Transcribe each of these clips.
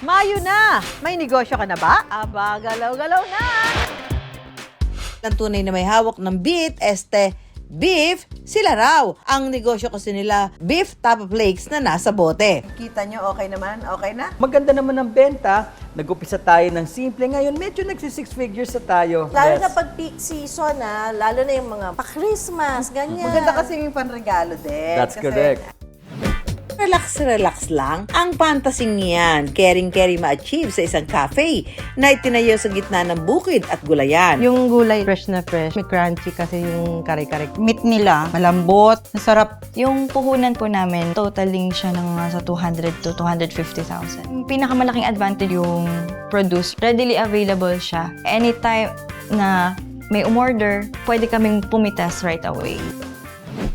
Mayo na! May negosyo ka na ba? Aba, galaw-galaw na! Ang tunay na may hawak ng beef, sila raw. Ang negosyo kasi nila, beef tapa flakes na nasa bote. Kita nyo, okay naman? Okay na? Maganda naman ang benta. Nag-upisa tayo ng simple. Ngayon, medyo nagsi-six figures na tayo. Lalo Yes. na pag peak season, lalo na yung mga pa-Christmas, ganyan. Maganda kasi yung panregalo din. That's kasi correct. Relax lang ang pantasing yan. Caring-carry ma-achieve sa isang cafe na itinayo sa gitna ng bukid at gulayan. Yung gulay fresh na fresh, may crunchy kasi yung kare-kare. Meat nila, malambot, masarap. Yung puhunan po namin, totaling siya ng nasa 200 to 250,000. Yung pinakamalaking advantage yung produce. Readily available siya. Anytime na may umorder, pwede kaming pumitas right away.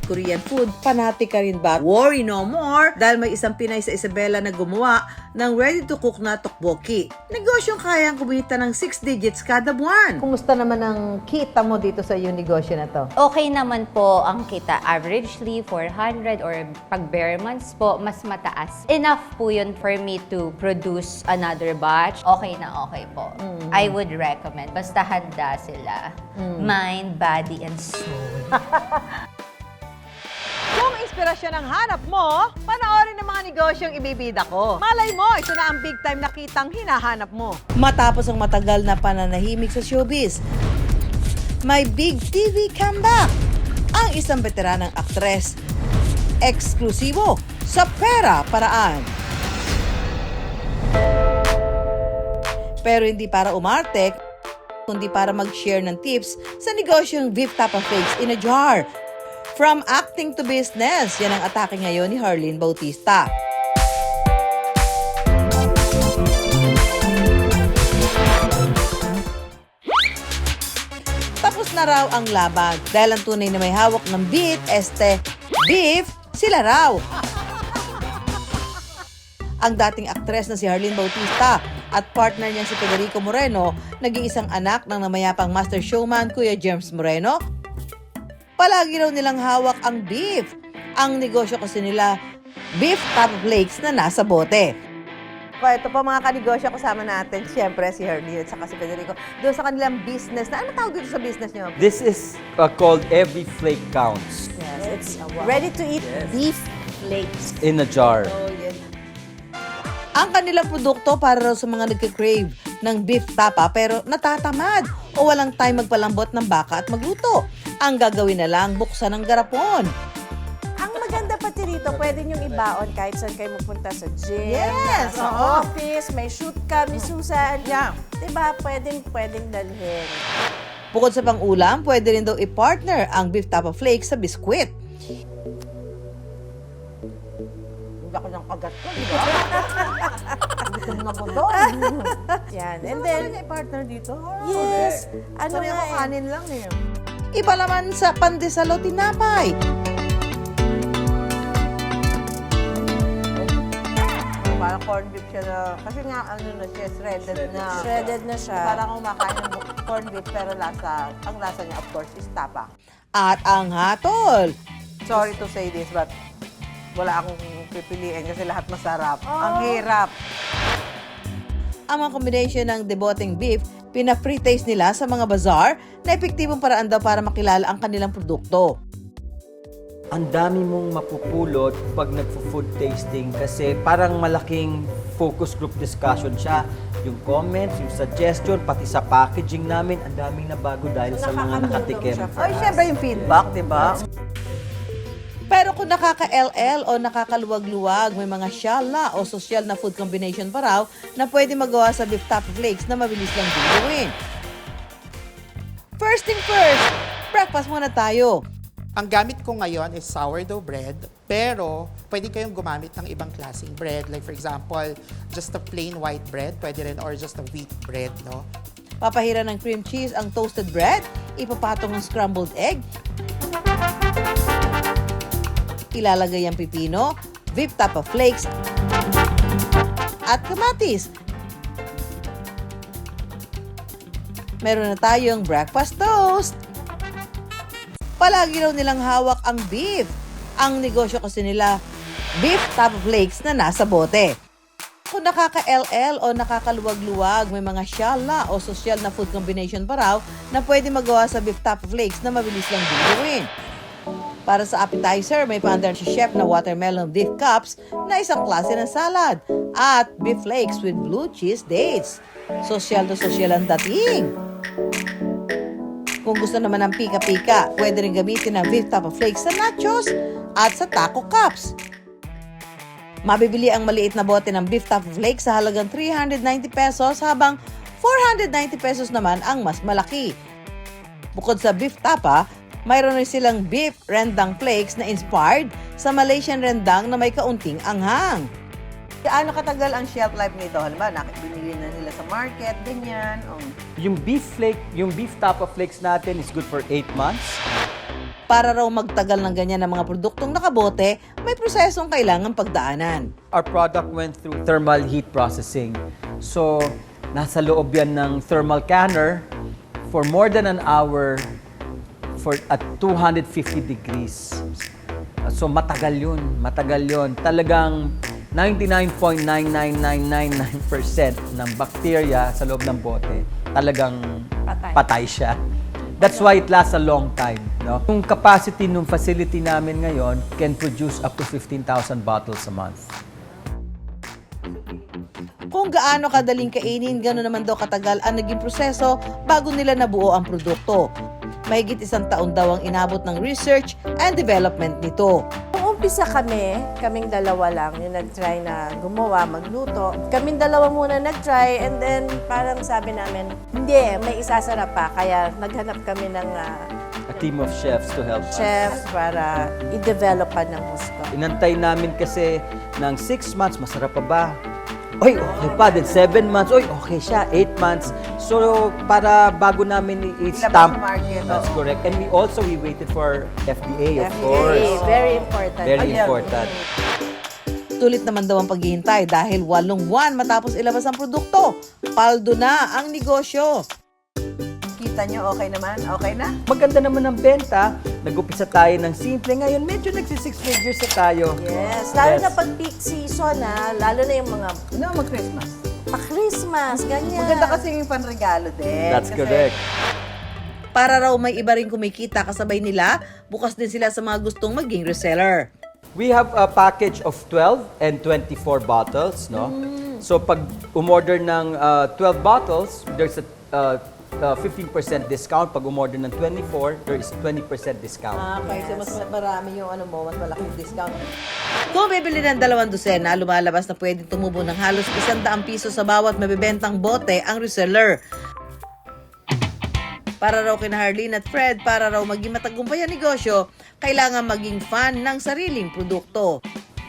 Korean food, panati ka rin ba? Worry no more dahil may isang Pinay sa Isabela na gumawa ng ready-to-cook na tteokbokki. Negosyong kayang kumita ng 6 digits kada buwan. Kumusta naman ang kita mo dito sa yung negosyo na to? Okay naman po ang kita. Averagely, 400 or pag bare months po, mas mataas. Enough po yun for me to produce another batch. Okay na okay po. I would recommend. Basta handa sila. Mind, body, and soul. Kung inspirasyon ang hanap mo, panoorin ang mga negosyong ibibida ko. Malay mo, ito na ang big time na kitang hinahanap mo. Matapos ang matagal na pananahimik sa showbiz, may big TV comeback. Ang isang veteranang aktres, eksklusibo sa Pera Paraan. Pero hindi para umarte, kundi para mag-share ng tips sa negosyong beef tapa flakes in a jar. From acting to business, yan ang atake ngayon ni Harleen Bautista. Tapos na raw ang laban dahil ang tunay na may hawak ng beef, sila raw. Ang dating aktres na si Harleen Bautista at partner niya si Federico Moreno, nag-iisang anak ng namayapang master showman Kuya James Moreno, palagi raw nilang hawak ang beef. Ang negosyo kasi nila, beef tapa flakes na nasa bote. Ito po mga kanegosyo, kasama natin, siyempre si Harleen at saka si Federico. Doon sa kanilang business na, ano tawag dito sa business nyo? This is called Every Flake Counts Yes, it's ready-to-eat beef flakes. in a jar. Ang kanilang produkto para raw sa mga nagka-crave ng beef tapa pero natatamad o walang time magpalambot ng baka at magluto. Ang gagawin na lang, buksan ang garapon. Ang maganda pati rito, pwede niyong ibaon kahit saan kayo mapunta sa gym, Yes, sa oo. office, may shoot ka, may Susan. Yeah. Diba? Pwedeng dalhin. Bukod sa pang-ulam, pwede rin daw i-partner ang beef tapa flakes sa biskwit. Hindi ako ng kagat ko, di ba? Gutom na ko doon. Yan. And then, Pwede i-partner dito? yes. Ano Sorry ako, nga kanin lang eh. Iba naman sa pandesal o tinapay. Parang corned beef siya na, kasi nga ano na siya, shredded na. Shredded na siya. Parang kumakain ng corned beef, pero ang lasa niya of course is tapa. At ang hatol. Sorry to say this, but wala akong pipiliin kasi lahat masarap. Ang hirap. Ang mga combination ng deboteng beef, pina-pre-taste nila sa mga bazaar na epektibong paraan daw para makilala ang kanilang produkto. Ang dami mong mapupulot pag nagfo-food tasting kasi parang malaking focus group discussion siya. Yung comments, yung suggestion, pati sa packaging namin, ang daming nabago dahil sa mga nakatikim. Ay, syempre yung feedback, di ba? Pero kung nakaka-LL o nakakaluwag-luwag, may mga shala o social na food combination pa raw na pwede magawa sa beef tapa flakes na mabilis lang din gawin. First thing first, breakfast muna tayo. Ang gamit ko ngayon is sourdough bread, pero pwede kayong gumamit ng ibang klaseng bread. Like for example, just a plain white bread, pwede rin, or just a wheat bread, no? Papahira ng cream cheese ang toasted bread, ipapatong ang scrambled egg, ilalagay ang pipino, beef tapa flakes, at kamatis. Meron na tayong breakfast toast. Palagi raw nilang hawak ang beef. Ang negosyo kasi nila, beef tapa flakes na nasa bote. Kung nakaka-LL o nakakaluwag-luwag, may mga shala o social na food combination pa raw na pwede magawa sa beef tapa flakes na mabilis lang din gawin. Para sa appetizer, may paandar si chef na watermelon beef cups na isang klase ng salad at beef flakes with blue cheese dates. Sosyal na sosyal ang dating. Kung gusto naman ng pika-pika, pwede rin gamitin ang beef tapa flakes sa nachos at sa taco cups. Mabibili ang maliit na bote ng beef tapa flakes sa halagang 390 pesos habang 490 pesos naman ang mas malaki. Bukod sa beef tapa, mayroon rin silang beef rendang flakes na inspired sa Malaysian rendang na may kaunting anghang. Gaano katagal ang shelf life nito? Halimbawa, binili na nila sa market, ganyan. Yung beef tapa flakes natin is good for 8 months. Para raw magtagal ng ganyan ng mga produktong nakabote, may prosesong kailangan pagdaanan. Our product went through thermal heat processing. So, nasa loob yan ng thermal canner for more than an hour at 250 degrees. So, matagal yun. Talagang 99.99999% ng bacteria sa loob ng bote, talagang patay siya. That's why it lasts a long time. No? Yung capacity ng facility namin ngayon can produce up to 15,000 bottles a month. Kung gaano kadaling kainin, gano'n naman daw katagal ang naging proseso bago nila nabuo ang produkto. Mahigit 1 taon daw ang inabot ng research and development nito. Nung umpisa kaming dalawa lang yung nag-try na gumawa, magluto. Kaming dalawa muna nag-try and then parang sabi namin, hindi, may isasarap pa. Kaya naghanap kami ng A team of chefs to help us. chef para i-develop pa ng gusto. Inantay namin kasi ng 6 months, masarap pa ba? Oy, okay pa. Then 7 months, oy, okay siya. 8 months. So, para bago namin i-stamp. That's correct. And we waited for FDA, of course. Very important. Very important. Tulit naman daw ang paghihintay dahil 8 buwan matapos ilabas ang produkto. Paldo na ang negosyo. Kita nyo, okay naman? Okay na? Maganda naman ang benta. Nag-upisa tayo ng simple. Ngayon, medyo nagsi-6 figures na tayo. Yes, lalo na pag peak season lalo na yung mga Mag-Christmas. pa-Christmas, ganyan. Maganda kasi yung panregalo din. That's Kasi correct. para raw may iba rin kumikita kasabay nila, bukas din sila sa mga gustong maging reseller. We have a package of 12 and 24 bottles, no? So pag umorder ng 12 bottles, there's a 15% discount. Pag umorder ng 24, there is 20% discount. Okay, so mas marami yung mas malaking discount. Kung bibili ng 2 dosena, lumalabas na pwedeng tumubo ng halos 100 piso sa bawat mabibentang bote ang reseller. Para raw kina Harleen at Fred, para raw maging matagumpay ang negosyo, kailangan maging fan ng sariling produkto.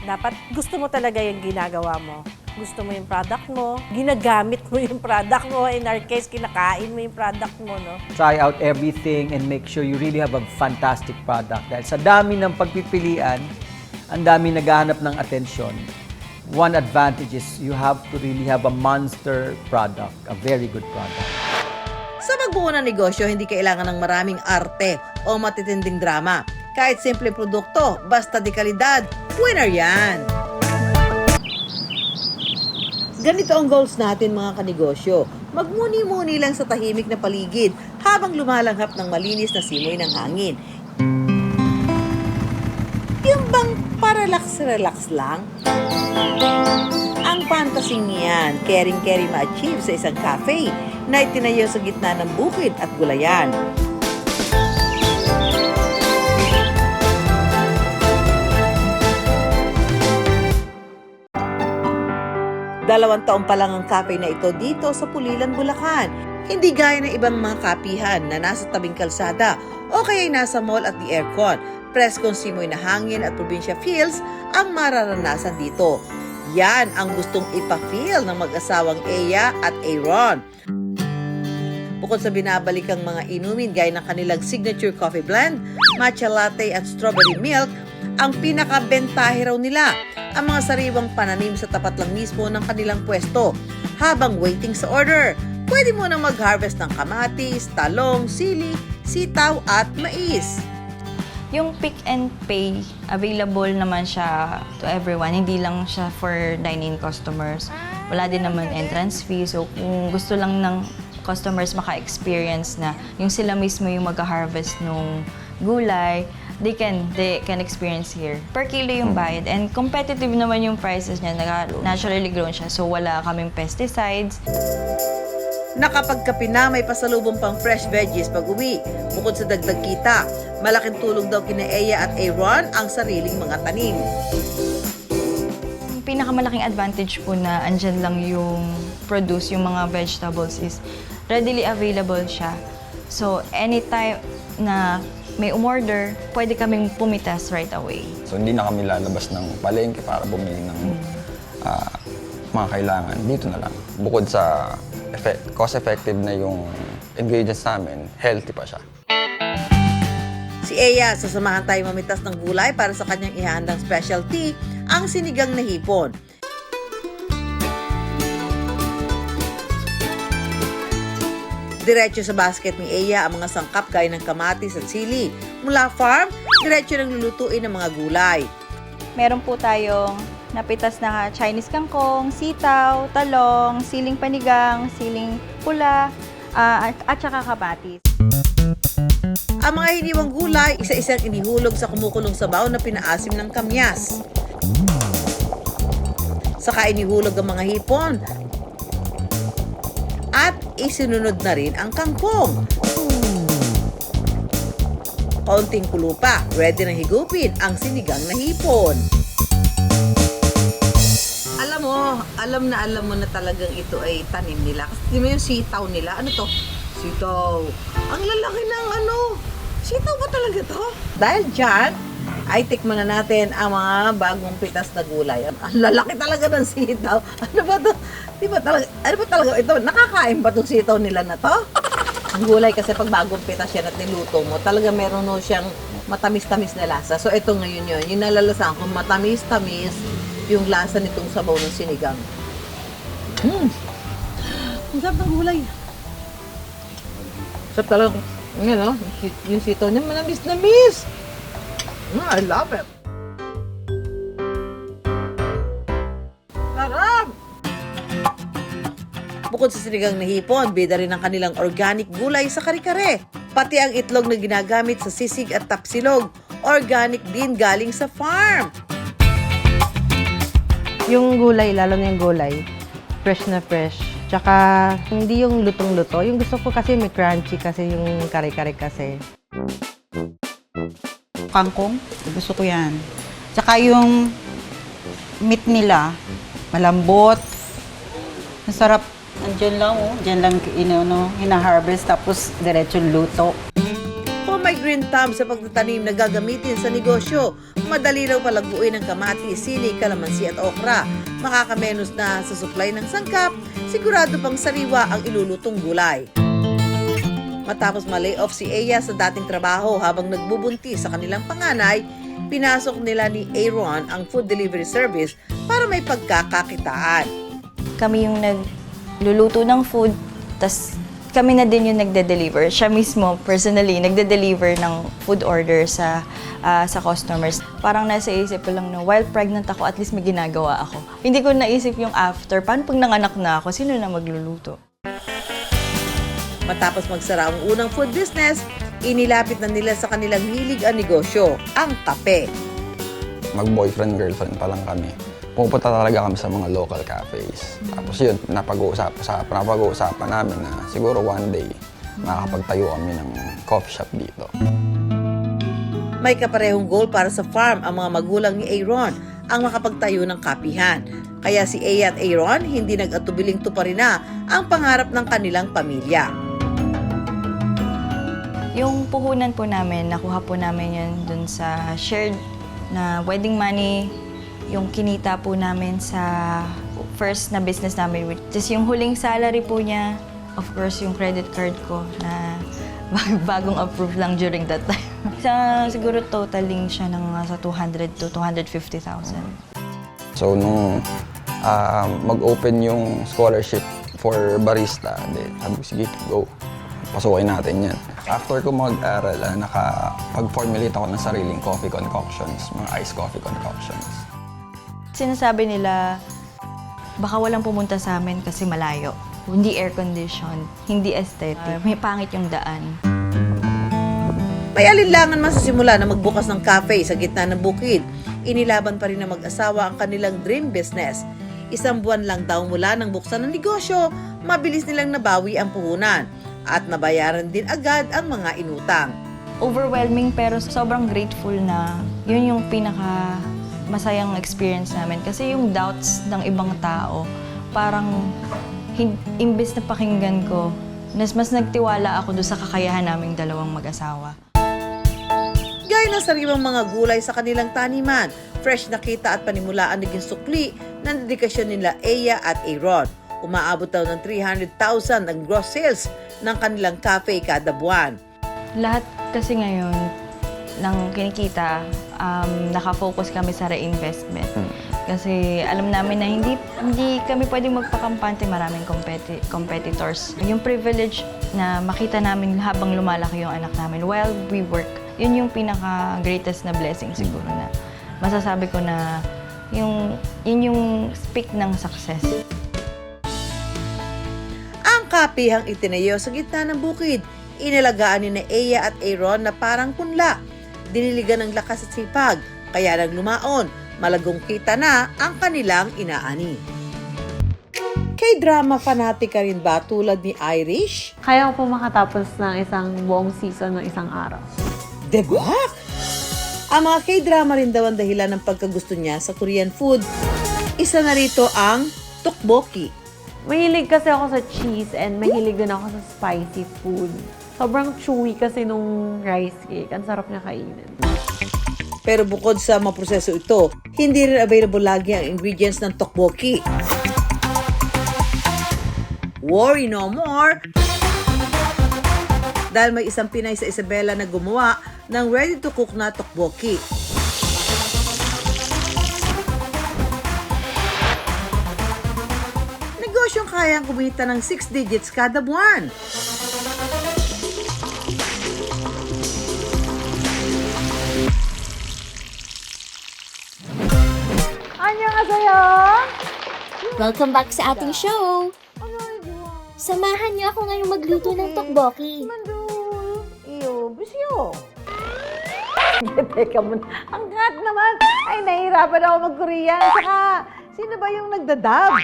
Dapat gusto mo talaga yung ginagawa mo. Gusto mo yung product mo, ginagamit mo yung product mo. In our case, kinakain mo yung product mo, no? Try out everything and make sure you really have a fantastic product. Dahil sa dami ng pagpipilian, ang dami naghahanap ng atensyon. One advantage is you have to really have a monster product, a very good product. Sa magbuo ng negosyo, hindi kailangan ng maraming arte o matitinding drama. Kahit simple produkto, basta di kalidad, winner yan! Ganito ang goals natin mga kanegosyo. Magmuni-muni lang sa tahimik na paligid habang lumalanghap ng malinis na simoy ng hangin. Yung bang paralax-relax lang? Ang fantasy niyan, caring-carry ma-achieve sa isang cafe na itinayo sa gitna ng bukid at gulayan. Dalawang taon pa lang ang cafe na ito dito sa Pulilan, Bulacan. Hindi gaya ng ibang mga kapihan na nasa tabing kalsada o kaya'y nasa mall at the aircon. Preskong simoy na hangin at probinsya feels ang mararanasan dito. Yan ang gustong ipa-feel ng mag-asawang Eya at Aaron. Bukod sa binabalikang mga inumin gaya ng kanilang signature coffee blend, matcha latte at strawberry milk, ang pinakabentahe raw nila ang mga sariwang pananim sa tapat lang mismo ng kanilang pwesto. Habang waiting sa order, pwede mo nang mag-harvest ng kamatis, talong, sili, sitaw at mais. Yung Pick and Pay, available naman siya to everyone. Hindi lang siya for dine-in customers. wala din naman entrance fee. So kung gusto lang ng customers maka-experience na yung sila mismo yung mag-harvest ng gulay, they can experience here. Per kilo yung bayad and competitive naman yung prices niya, naturally grown siya. So wala kaming pesticides. Nakapagkape na may pasalubong pang fresh veggies pag-uwi. Bukod sa dagdag kita, malaking tulong daw kina Eya at Aaron ang sariling mga tanim. Yung pinakamalaking advantage po na andyan lang yung produce, yung mga vegetables is readily available siya. So anytime na may umorder, pwede kaming pumitas right away. So hindi na kami lalabas ng palengke para bumili ng mga kailangan. Dito na lang. Bukod sa cost-effective na yung ingredients namin, healthy pa siya. Si Eya, sasamahan tayo mamitas ng gulay para sa kanyang ihahandang specialty, ang sinigang na hipon. Diretso sa basket ni Eya ang mga sangkap gaya ng kamatis at sili. Mula farm, diretso nang lulutuin ng mga gulay. Meron po tayong napitas na Chinese kangkong, sitaw, talong, siling panigang, siling pula, at saka kamatis. Ang mga hiniwang gulay, isa-isang inihulog sa kumukulong sabaw na pinaasim ng kamyas. Saka inihulog ang mga hipon. At isinunod na rin ang kangkong. Kaunting kulo pa, ready na higupin ang sinigang na hipon. Alam mo na talagang ito ay tanim nila. Kasi di mo yung sitaw nila. Ano to? Sitaw. Ang lalaki ng sitaw ba talaga to? Dahil dyan, ay tikman na natin ang mga bagong pitas na gulay. Ang lalaki talaga ng sitaw. Ano ba to? Ano ba talaga ito? Nakakain ba itong sitaw nila na to? Ang gulay kasi pag bagong pitas yan at niluto mo, talaga meron no siyang matamis-tamis na lasa. So ito ngayon yun. Yung nalalasahan ko, matamis-tamis yung lasa nitong sabaw ng sinigang. Ang sarap ng gulay. Sarap talaga. Yung sitaw niya, manamis-namis. I love it. Sarap! Bukod sa sinigang na hipon, bida rin ang kanilang organic gulay sa kare-kare. Pati ang itlog na ginagamit sa sisig at tapsilog, organic din galing sa farm. Yung gulay, lalo na yung gulay, fresh na fresh. Tsaka hindi yung lutong-luto. Yung gusto ko kasi may crunchy kasi yung kare-kare kasi. Kangkong, gusto ko yan. Tsaka yung meat nila, malambot, masarap. Andiyan lang, Diyan lang hina-harvest tapos diretso luto. Kung may green thumb sa pagtatanim na gagamitin sa negosyo, madali raw palaguin ng kamatis, sili, kalamansi at okra. Makakamenos na sa supply ng sangkap, sigurado pang sariwa ang ilulutong gulay. Matapos ma-layoff si Eya sa dating trabaho habang nagbubuntis sa kanilang panganay, pinasok nila ni Aaron ang food delivery service para may pagkakakitaan. Kami yung nagluluto ng food, tas kami na din yung nagde-deliver. Siya mismo, personally, nagde-deliver ng food order sa customers. Parang nasa isip ko lang na while pregnant ako, at least may ginagawa ako. Hindi ko naisip yung after. Paano pag nanganak na ako, sino na magluluto? Matapos magsara ang unang food business, inilapit na nila sa kanilang hilig ang negosyo, ang kape. Mag-boyfriend-girlfriend pa lang kami. Pupunta talaga kami sa mga local cafes. Tapos yun, napag-uusapan namin na siguro one day makakapagtayo kami ng coffee shop dito. May kaparehong goal para sa farm ang mga magulang ni Aaron ang makapagtayo ng kapihan. Kaya si Eya at Aaron hindi nag-atubiling tuparin na ang pangarap ng kanilang pamilya. Yung puhunan po namin, nakuha po namin yun dun sa shared na wedding money, yung kinita po namin sa first na business namin. Just yung huling salary po niya, of course, yung credit card ko na bagong approve lang during that time. Siguro totaling siya ng sa 200 to 250,000. So nung mag-open yung scholarship for barista, sabi ko, sige, go. Pasukin natin yan. After ko mag-aral, nakapag-formulate ako ng sariling coffee concoctions, mga iced coffee concoctions. Sinasabi nila, baka walang pumunta sa amin kasi malayo. Hindi air-conditioned, hindi aesthetic, may pangit yung daan. May alinlangan man sa simula na magbukas ng cafe sa gitna ng bukid, inilaban pa rin ng mag-asawa ang kanilang dream business. 1 buwan lang daw mula nang buksan ng negosyo, mabilis nilang nabawi ang puhunan at nabayaran din agad ang mga inutang. Overwhelming pero sobrang grateful na yun yung pinaka masayang experience namin. Kasi yung doubts ng ibang tao, parang imbes na pakinggan ko, mas nagtiwala ako doon sa kakayahan naming dalawang mag-asawa. Gaya ng sariwang mga gulay sa kanilang taniman, fresh na kita at panimulaan naging sukli ng dedikasyon nila Eya at Aaron. Umaabot daw ng 300,000 ang gross sales ng kanilang cafe kada buwan. Lahat kasi ngayon ng kinikita, nakafocus kami sa reinvestment. Kasi alam namin na hindi kami pwedeng magpakampante, maraming competitors. Yung privilege na makita namin habang lumalaki yung anak namin while we work, yun yung pinaka-greatest na blessing siguro na masasabi ko na yun yung speak ng success. Ang kapihang itinayo sa gitna ng bukid, inalagaan ni na Eya at Aaron na parang punla. Diniligan ng lakas at sipag, kaya nang lumaon, malagong kita na ang kanilang inaani. K-drama fanatic ka rin ba tulad ni Irish? Kaya ko po makatapos ng isang buong season ng isang araw. Diba? Ang mga K-drama rin daw ang dahilan ng pagkagusto niya sa Korean food. Isa na rito ang tteokbokki. Mahilig kasi ako sa cheese and mahilig din ako sa spicy food. Sobrang chewy kasi nung rice cake. Ang sarap niya kainin. Pero bukod sa mga proseso ito, hindi rin available lagi ang ingredients ng tteokbokki. Worry no more! Dahil may isang Pinay sa Isabela na gumawa ng ready-to-cook na tteokbokki. Negosyong kayang kumita ng 6 digits kada buwan. Annyeonghaseyo! Welcome back sa ating show! Samahan niyo ako ngayong magluto ng tteokbokki. Iyo, bisyo. Teka muna. Ang gat naman. Ay, nahihirapan ako mag-Korean. Saka, sino ba yung nagdadab?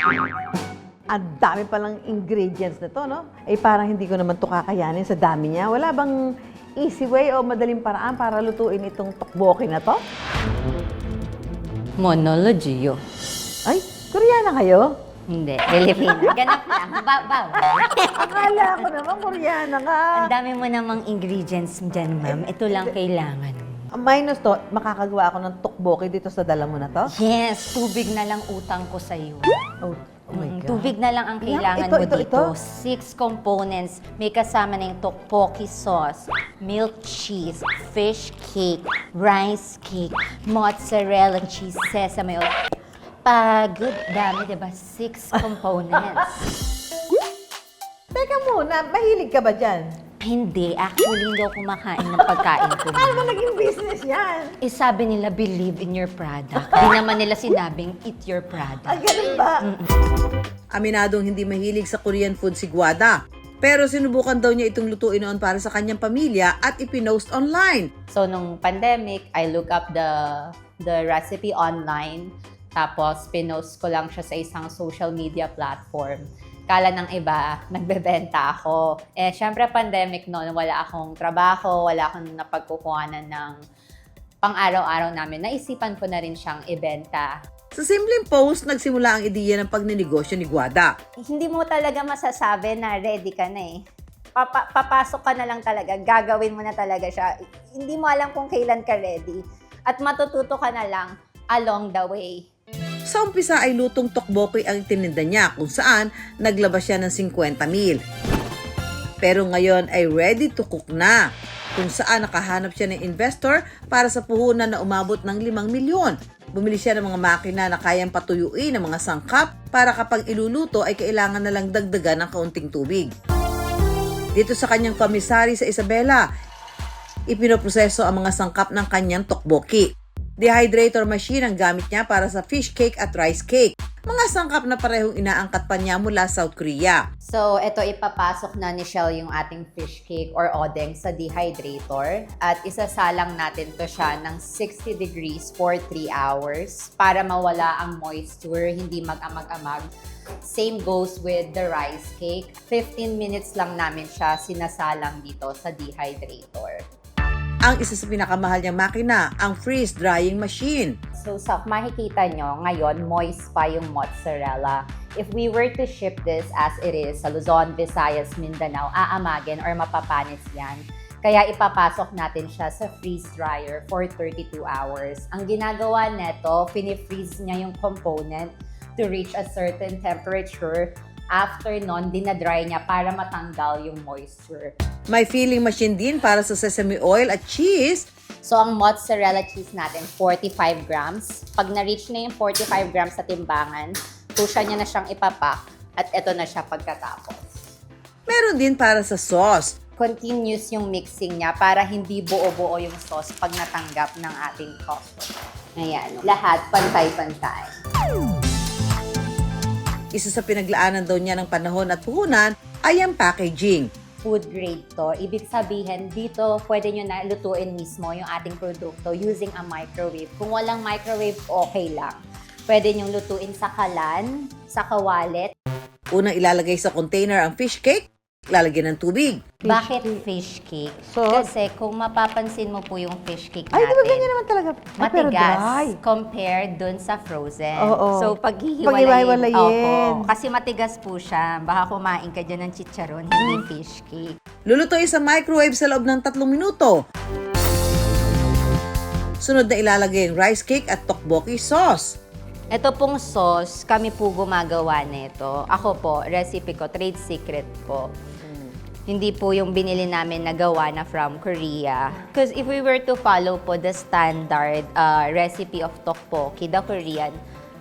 Ang dami palang ingredients na to, no? Eh, parang hindi ko naman to kakayanin sa dami niya. Wala bang easy way o madaling paraan para lutuin itong tteokbokki na to? Monologyo. Ay, Koreana kayo? Hindi, Filipina. Ganap lang. Baw. Akala ko naman Koreana ka. Ang dami mo namang ingredients dyan, ma'am. Ito lang kailangan. Minus to, makakagawa ako ng tteokbokki dito sa dala mo na to? Yes, tubig na lang utang ko sa'yo. Oh my God. Tubig na lang ang kailangan mo dito. 6 components. May kasama na yung tteokbokki sauce, milk cheese, fish cake, rice cake, mozzarella cheese, sesame oil. Pagod. Dami, diba? 6 components. Teka muna, mahilig ka ba dyan? Hindi. Actually, hindi ako kumakain ng pagkain ko. Ano naging business yan? Eh, sabi nila, believe in your product. Di naman nila sinabing, eat your product. Ah, ganun ba? Aminadong hindi mahilig sa Korean food si Guada. Pero sinubukan daw niya itong lutuin noon para sa kanyang pamilya at ipinost online. So, nung pandemic, I look up the recipe online. Tapos, pinost ko lang siya sa isang social media platform. Kala ng iba, nagbebenta ako. Eh, syempre, pandemic noon, wala akong trabaho, wala akong napagkukuhanan ng pang-araw-araw namin. Naisipan ko na rin siyang ibenta. Sa simpleng post, nagsimula ang ideya ng pagnenegosyo ni Guada. Hindi mo talaga masasabi na ready ka na eh. Papasok ka na lang talaga, gagawin mo na talaga siya. Hindi mo alam kung kailan ka ready. At matututo ka na lang along the way. Sa umpisa ay lutong tteokbokki ang tininda niya kung saan naglabas siya ng 50,000. Pero ngayon ay ready to cook na kung saan nakahanap siya ng investor para sa puhunan na umabot ng 5 milyon. Bumili siya ng mga makina na kayang patuyuin ng mga sangkap para kapag iluluto ay kailangan na lang dagdagan ng kaunting tubig. Dito sa kanyang komisari sa Isabela, ipinoproseso ang mga sangkap ng kanyang tteokbokki. Dehydrator machine ang gamit niya para sa fish cake at rice cake. mga sangkap na parehong inaangkat pa niya mula South Korea. So, ito ipapasok na ni Shell yung ating fish cake or odeng sa dehydrator at isasalang natin to siya ng 60 degrees for 3 hours para mawala ang moisture, hindi mag-amag-amag. Same goes with the rice cake. 15 minutes lang namin siya sinasalang dito sa dehydrator. Ang isa sa pinakamahal niyang makina, ang freeze drying machine. So, sa makikita nyo, ngayon, moist pa yung mozzarella. If we were to ship this as it is sa Luzon, Visayas, Mindanao, aamagin or mapapanis yan. Kaya ipapasok natin siya sa freeze dryer for 32 hours. Ang ginagawa neto, pinifreeze niya yung component to reach a certain temperature. After nun, dinadry niya para matanggal yung moisture. May filling machine din para sa sesame oil at cheese. So, ang mozzarella cheese natin, 45 grams. Pag na-reach na yung 45 grams sa timbangan, pusha niya na siyang ipapak at eto na siya pagkatapos. Meron din para sa sauce. Continuous yung mixing niya para hindi buo-buo yung sauce pag natanggap ng ating customer. Ayan, lahat pantay-pantay. Isa sa pinaglaanan daw niya ng panahon at puhunan ay ang packaging. Food grade to. Ibig sabihin, dito pwede nyo na lutuin mismo yung ating produkto using a microwave. Kung walang microwave, okay lang. Pwede nyong lutuin sa kalan, sa kawalit. Unang ilalagay sa container ang fish cake, lalagyan ng tubig. Bakit fish cake? Kasi kung mapapansin mo po yung fish cake natin, Ay, di ba ganyan naman talaga? Ay, pero matigas dry. compared dun sa frozen. Oo. So, Paghihiwalayin. Opo, kasi matigas po siya. Baka kumain ka dyan ng chicharon, hindi fish cake. Lulutuin sa microwave sa loob ng 3 minuto. Sunod na ilalagay ang rice cake at tteokbokki sauce. Ito pong sauce, kami po gumagawa nito. Ako po, recipe ko, trade secret po. Hindi po yung binili namin na gawa na from Korea. Because if we were to follow po the standard recipe of tteokbokki, the Korean,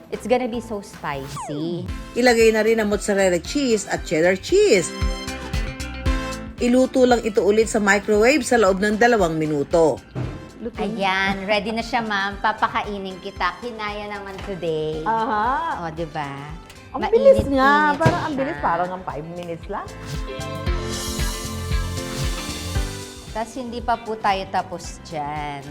it's gonna be so spicy. Ilagay na rin ang mozzarella cheese at cheddar cheese. Iluto lang ito ulit sa microwave sa loob ng 2 minuto. Ayan, ready na siya, ma'am. Papakainin kita. Kinaya naman today. Aha. O, diba? Ang bilis nga. Mainit-init Parang ang siya. bilis. Parang ang 5 minutes lang. Tapos hindi pa po tayo tapos dyan.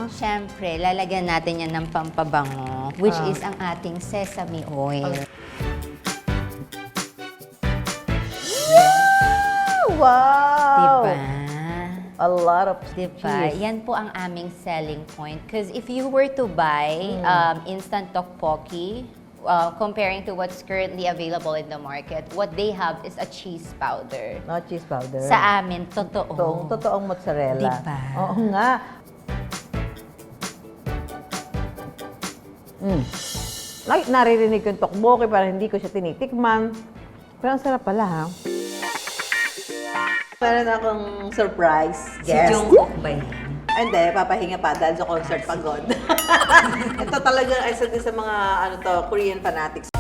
Siyempre, lalagyan natin yan ng pampabango, which is ang ating sesame oil. Wow! Diba? A lot of Diba? cheese. Yan po ang aming selling point. Because if you were to buy instant tteokbokki, comparing to what's currently available in the market, what they have is a cheese powder. No cheese powder. Sa amin, totoo. Totoong mozzarella. Diba? Oo nga. Naririnig ko yung tteokbokki para hindi ko siya tinitikman. Pero ang sarap pala, ha? Meron akong surprise Si Jungkook ba yan? Hindi, papahinga pa dahil sa concert pagod. Ito talaga ay isa din sa mga Korean fanatics.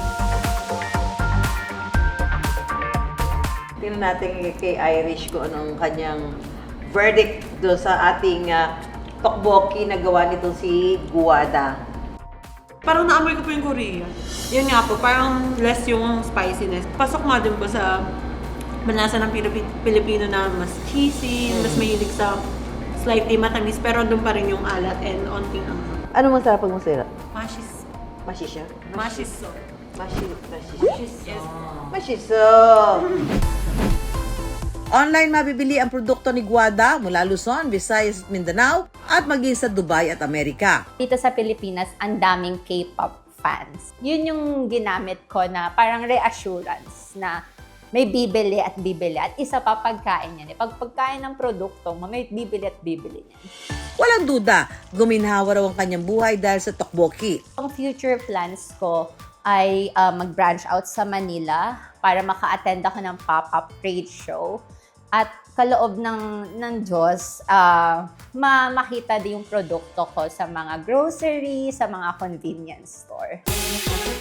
Tingnan natin kay Irish kung anong kanyang verdict do sa ating tteokbokki na gawa nito si Guada. Parang naamoy ko po yung Korea. Yun nga po, parang less yung spiciness. Pasok nga din po sa malasa ng Pilipino na mas cheesy, mas mahilig sa slightly matamis, pero doon pa rin yung alat and onting ang Ano masarap pag masarap? mashis. Mashisha? Mashiso. Mashiso! Online mabibili ang produkto ni Guada mula Luzon, Visayas at Mindanao at maging sa Dubai at Amerika. Dito sa Pilipinas, ang daming K-pop fans. Yun yung ginamit ko na parang reassurance na may bibili at bibili. At isa pa pagkain yan. Pag pagkain ng produkto mo, may bibili at bibili yan. Walang duda, guminhawa raw ang kanyang buhay dahil sa tteokbokki. Ang future plans ko ay mag-branch out sa Manila para maka-attend ako ng pop-up trade show. At kaloob ng Diyos, makita din yung produkto ko sa mga grocery, sa mga convenience store.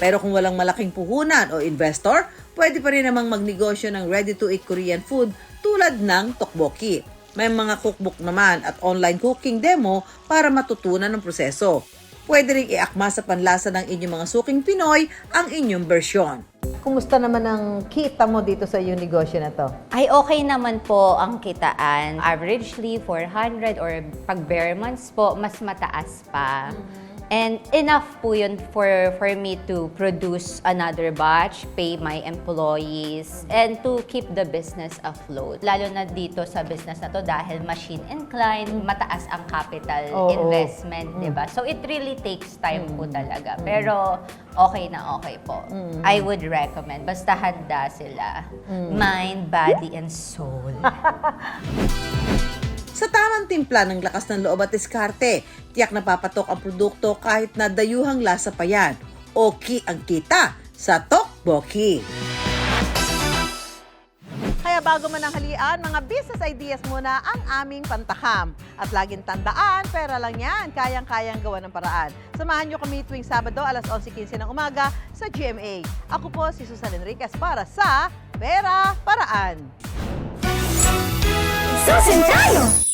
Pero kung walang malaking puhunan o investor, pwede pa rin namang magnegosyo ng ready-to-eat Korean food tulad ng tteokbokki. May mga cookbook naman at online cooking demo para matutunan ang proseso. pwede rin iakma sa panlasa ng inyong mga suking Pinoy ang inyong bersyon. Kumusta naman ang kita mo dito sa yung negosyo na to? Ay, okay naman po ang kitaan. Averagely, 400 or pag bare months po, mas mataas pa. And enough po yun for me to produce another batch, pay my employees, and to keep the business afloat. Lalo na dito sa business na to dahil machine inclined, mataas ang capital investment, di ba? So it really takes time po talaga. Pero okay na okay po. I would recommend. Basta handa sila. Mind, body, and soul. Sa tamang timpla ng lakas ng loob at diskarte, tiyak na papatok ang produkto kahit na dayuhang lasa pa yan. Oki ang kita sa Tokboki. Kaya bago man ang halian, mga business ideas muna ang aming pantakam. At laging tandaan, pera lang yan, kayang-kayang gawa ng paraan. Samahan nyo kami tuwing Sabado, alas 11:15 ng umaga sa GMA. Ako po si Susan Enriquez para sa Pera Paraan. Susan tayo!